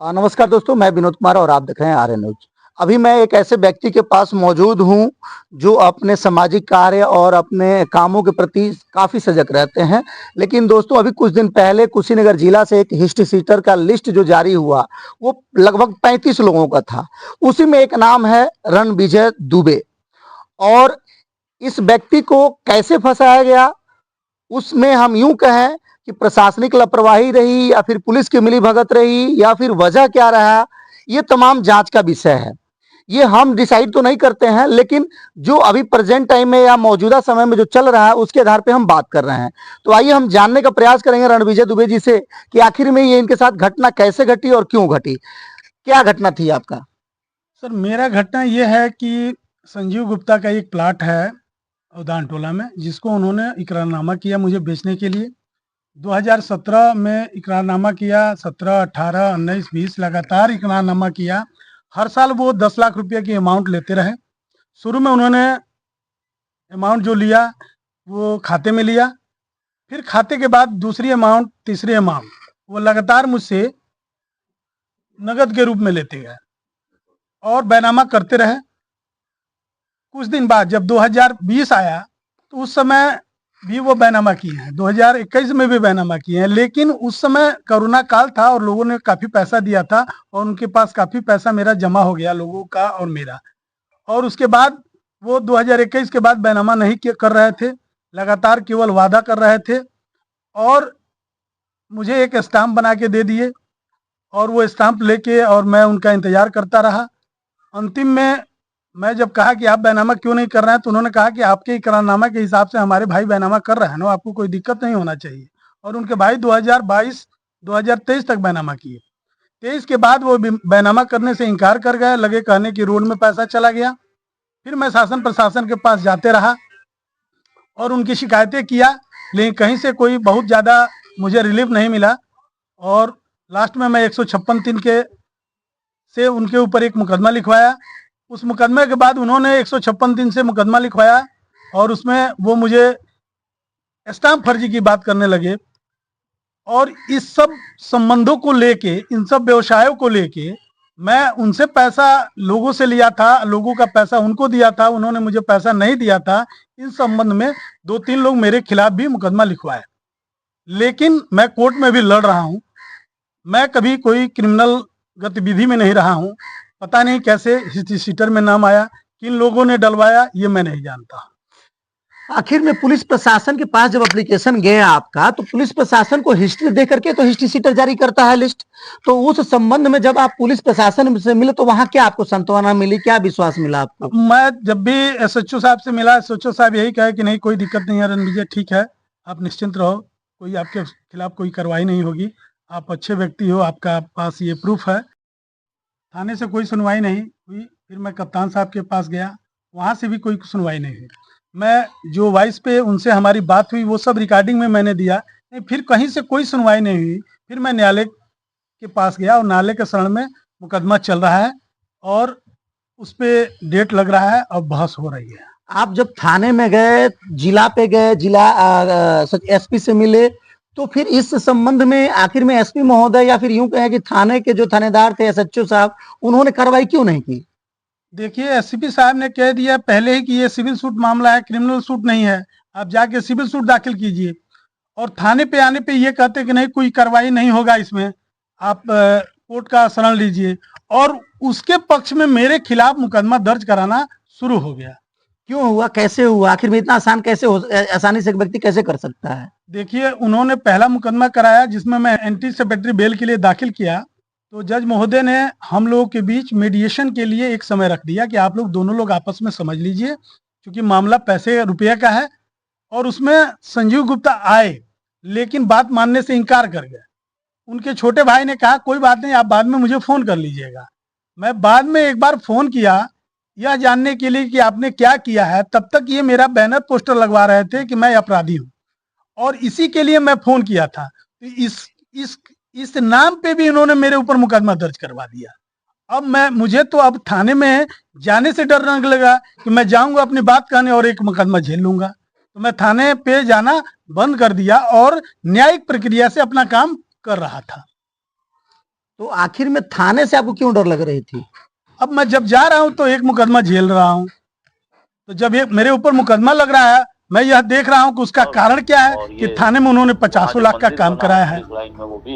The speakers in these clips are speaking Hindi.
नमस्कार दोस्तों, मैं विनोद कुमार और आप देख रहे हैं आर्य न्यूज। अभी मैं एक ऐसे व्यक्ति के पास मौजूद हूं जो अपने सामाजिक कार्य और अपने कामों के प्रति काफ़ी सजग रहते हैं। लेकिन दोस्तों, अभी कुछ दिन पहले कुशीनगर जिला से एक हिस्ट्री सीटर का लिस्ट जो जारी हुआ, वो लगभग 35 लोगों का था। उसी में एक नाम है रणविजय दुबे। और इस व्यक्ति को कैसे फंसाया गया, उसमें हम यूं कहें कि प्रशासनिक लापरवाही रही या फिर पुलिस की मिलीभगत रही या फिर वजह क्या रहा, ये तमाम जांच का विषय है। ये हम डिसाइड तो नहीं करते हैं, लेकिन जो अभी प्रेजेंट टाइम में या मौजूदा समय में जो चल रहा है उसके आधार पे हम बात कर रहे हैं। तो आइए हम जानने का प्रयास करेंगे रणविजय दुबे जी से कि आखिर में ये इनके साथ घटना कैसे घटी और क्यों घटी। क्या घटना थी आपका? सर, मेरा घटना ये है कि संजीव गुप्ता का एक प्लाट है उदान टोला में, जिसको उन्होंने इकरारनामा किया मुझे बेचने के लिए। 2017 में इकरारनामा किया, 17, 18, 19, 20 लगातार इकरारनामा किया। हर साल वो 10 लाख रुपए की अमाउंट लेते रहे। शुरू में उन्होंने अमाउंट जो लिया वो खाते में लिया, फिर खाते के बाद दूसरी अमाउंट, तीसरी अमाउंट वो लगातार मुझसे नगद के रूप में लेते गए और बैनामा करते रहे। कुछ दिन बाद जब 2020 आया तो उस समय भी वो बैनामा किए हैं, 2021 में भी बैनामा किए हैं। लेकिन उस समय कोरोना काल था और लोगों ने काफ़ी पैसा दिया था और उनके पास काफ़ी पैसा मेरा जमा हो गया, लोगों का और मेरा। और उसके बाद वो 2021 के बाद बैनामा नहीं कर रहे थे, लगातार केवल वादा कर रहे थे और मुझे एक स्टाम्प बना के दे दिए और वो स्टाम्प लेके और मैं उनका इंतज़ार करता रहा। अंतिम में मैं जब कहा कि आप बैनामा क्यों नहीं कर रहे हैं, तो उन्होंने कहा कि आपके इकरारनामा के हिसाब से हमारे भाई बैनामा कर रहे हैं ना, आपको कोई दिक्कत नहीं होना चाहिए। और उनके भाई 2022 2023 तक बैनामा किए। 23 के बाद वो बैनामा करने से इनकार कर गए, लगे कहने कि रोड में पैसा चला गया। फिर मैं शासन प्रशासन के पास जाते रहा और उनकी शिकायतें किया, लेकिन कहीं से कोई बहुत ज़्यादा मुझे रिलीफ नहीं मिला। और लास्ट में मैं 156(3) के से उनके ऊपर एक मुकदमा लिखवाया। उस मुकदमे के बाद उन्होंने 156(3) से मुकदमा लिखवाया और उसमें वो मुझे स्टाम्प फर्जी की बात करने लगे। और इस सब संबंधों को लेके, इन सब व्यवसायों को लेके मैं उनसे पैसा लोगों से लिया था, लोगों का पैसा उनको दिया था, उन्होंने मुझे पैसा नहीं दिया था। इस संबंध में 2-3 लोग मेरे खिलाफ भी मुकदमा लिखवाए, लेकिन मैं कोर्ट में भी लड़ रहा हूँ। मैं कभी कोई क्रिमिनल गतिविधि में नहीं रहा हूँ। पता नहीं कैसे हिस्ट्री सीटर में नाम आया, किन लोगों ने डलवाया ये मैं नहीं जानता। आखिर में पुलिस प्रशासन के पास जब एप्लीकेशन गया आपका, तो पुलिस प्रशासन को हिस्ट्री दे करके तो हिस्ट्री सीटर जारी करता है लिस्ट। तो उस संबंध में जब आप पुलिस प्रशासन से मिले तो वहां क्या आपको सांत्वना मिली, क्या विश्वास मिला आपको? मैं जब भी एसएचओ साहब से मिला, एसएचओ साहब यही कहे कि नहीं कोई दिक्कत नहीं है रणविजय, ठीक है, आप निश्चिंत रहो, कोई आपके खिलाफ कोई कार्रवाई नहीं होगी, आप अच्छे व्यक्ति हो, आपका पास ये प्रूफ है। थाने से कोई सुनवाई नहीं हुई। फिर मैं कप्तान साहब के पास गया, वहाँ से भी कोई सुनवाई नहीं हुई। मैं जो वाइस पे उनसे हमारी बात हुई वो सब रिकॉर्डिंग में मैंने दिया, नहीं फिर कहीं से कोई सुनवाई नहीं हुई। फिर मैं न्यायालय के पास गया और न्यायालय के शरण में मुकदमा चल रहा है और उस पर डेट लग रहा है और बहस हो रही है। आप जब थाने में गए, जिला पे गए, जिला एसपी से मिले, तो फिर इस संबंध में आखिर में एसपी महोदय या फिर यूं कहें कि थाने के जो थानेदार थे एसएचओ साहब, उन्होंने कार्रवाई क्यों नहीं की? देखिए, एसपी साहब ने कह दिया पहले ही कि ये सिविल सूट मामला है, क्रिमिनल सूट नहीं है, आप जाके सिविल सूट दाखिल कीजिए। और थाने पे आने पे ये कहते कि नहीं कोई कार्रवाई नहीं होगा इसमें, आप कोर्ट का शरण लीजिए। और उसके पक्ष में मेरे खिलाफ मुकदमा दर्ज कराना शुरू हो गया। क्यों हुआ, कैसे हुआ, आखिर में इतना आसान कैसे हो, आसानी से एक व्यक्ति कैसे कर सकता है? देखिए, उन्होंने पहला मुकदमा कराया जिसमें मैं एंटीसिपेटरी बेल के लिए दाखिल किया, तो जज महोदय ने हम लोगों के बीच मीडिएशन के लिए एक समय रख दिया कि आप लोग दोनों लोग आपस में समझ लीजिए, क्योंकि मामला पैसे रुपये का है। और उसमें संजीव गुप्ता आए लेकिन बात मानने से इनकार कर गए। उनके छोटे भाई ने कहा कोई बात नहीं, आप बाद में मुझे फ़ोन कर लीजिएगा। मैं बाद में एक बार फ़ोन किया यह जानने के लिए कि आपने क्या किया है, तब तक ये मेरा बैनर पोस्टर लगवा रहे थे कि मैं अपराधी हूँ और इसी के लिए मैं फ़ोन किया था। तो इस नाम पे भी इन्होंने मेरे ऊपर मुकदमा दर्ज करवा दिया। अब मुझे तो अब थाने में जाने से डर लगने लगा कि मैं जाऊंगा अपनी बात कहने और एक मुकदमा झेल लूंगा। तो मैं थाने पे जाना बंद कर दिया और न्यायिक प्रक्रिया से अपना काम कर रहा था। तो आखिर में थाने से आपको क्यों डर लग रही थी? अब मैं जब जा रहा हूँ तो एक मुकदमा झेल रहा हूँ, तो जब ये मेरे ऊपर मुकदमा लग रहा है, मैं यह देख रहा हूँ कि उसका कारण क्या है कि थाने में उन्होंने 50 लाख का काम कराया है,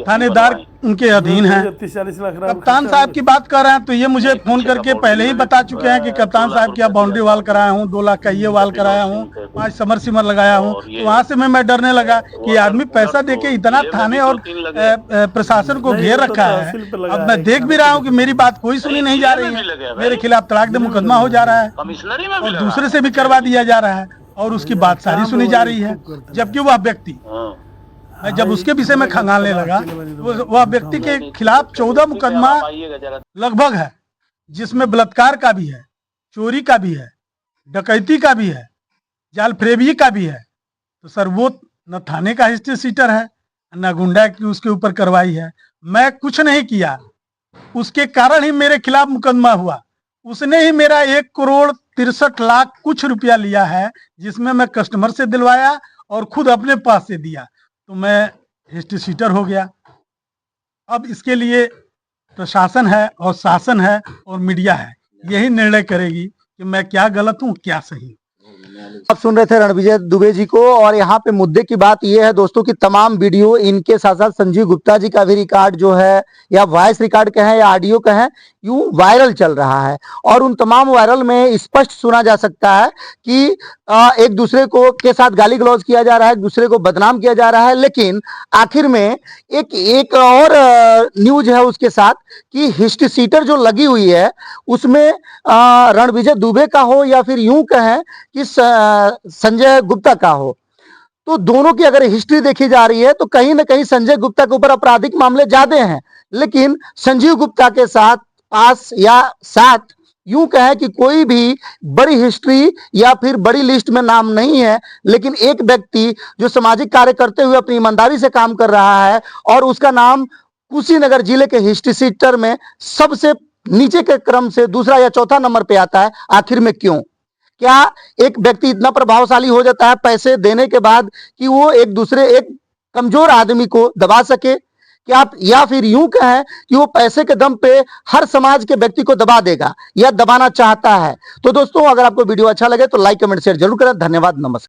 थानेदार उनके अधीन है। कप्तान साहब की बात कर रहे हैं तो ये मुझे फोन करके पहले ही बता चुके हैं कि कप्तान साहब की बाउंड्री वाल कराया हूँ, 2 लाख का ये वाल कराया हूँ, 5 समरसीमर लगाया हूँ। तो वहां से मैं डरने लगा कि आदमी पैसा देके इतना थाने और प्रशासन को घेर रखा है। अब मैं देख भी रहा हूँ कि मेरी बात कोई सुनी नहीं जा रही है, मेरे खिलाफ तड़ाक दे मुकदमा हो जा रहा है और दूसरे से भी करवा दिया जा रहा है और उसकी बात सारी सुनी जा रही है। जबकि वह व्यक्ति, मैं जब उसके विषय में खंगालने लगा, वह व्यक्ति के खिलाफ 14 मुकदमा लगभग है, जिसमें बलात्कार का भी है, चोरी का भी है, डकैती का भी है, जाल फरेबी का भी है। तो सर वो न थाने का हिस्ट्री शीटर है, न गुंडा की उसके ऊपर कार्रवाई है। मैं कुछ नहीं किया, उसके कारण ही मेरे खिलाफ मुकदमा हुआ। उसने ही मेरा 1,63,00,000 कुछ रुपया लिया है, जिसमें मैं कस्टमर से दिलवाया और खुद अपने पास से दिया, तो मैं हिस्ट्री शीटर हो गया। अब इसके लिए प्रशासन है और शासन है और मीडिया है, यही निर्णय करेगी कि मैं क्या गलत हूँ क्या सही हूँ। आप सुन रहे थे रणविजय दुबे जी को, और यहाँ पे मुद्दे की बात यह है दोस्तों कि तमाम वीडियो इनके साथ साथ संजीव गुप्ता जी का भी रिकॉर्ड जो है, या वॉइस रिकॉर्ड कहें या ऑडियो कहें, यूं वायरल चल रहा है। और उन तमाम वायरल में स्पष्ट सुना जा सकता है कि एक दूसरे को के साथ गाली गलौज किया जा रहा है, एक दूसरे को बदनाम किया जा रहा है। लेकिन आखिर में एक और न्यूज है उसके साथ कि हिस्ट्री सीटर जो लगी हुई है उसमें रणविजय दुबे का हो या फिर यूं कहें कि संजय गुप्ता का हो, तो दोनों की अगर हिस्ट्री देखी जा रही है तो कहीं ना कहीं संजय गुप्ता के ऊपर आपराधिक मामले ज्यादा हैं, लेकिन संजीव गुप्ता के साथ पास या साथ यूं कहें कि कोई भी बड़ी हिस्ट्री या फिर बड़ी लिस्ट में नाम नहीं है। लेकिन एक व्यक्ति जो सामाजिक कार्य करते हुए अपनी ईमानदारी से काम कर रहा है और उसका नाम कुशीनगर जिले के हिस्ट्री सीटर में सबसे नीचे के क्रम से दूसरा या चौथा नंबर पे आता है। आखिर में क्यों? क्या एक व्यक्ति इतना प्रभावशाली हो जाता है पैसे देने के बाद कि वो एक कमजोर आदमी को दबा सके? क्या आप या फिर यूं कहें कि वो पैसे के दम पे हर समाज के व्यक्ति को दबा देगा या दबाना चाहता है? तो दोस्तों, अगर आपको वीडियो अच्छा लगे तो लाइक कमेंट शेयर जरूर करें। धन्यवाद, नमस्कार।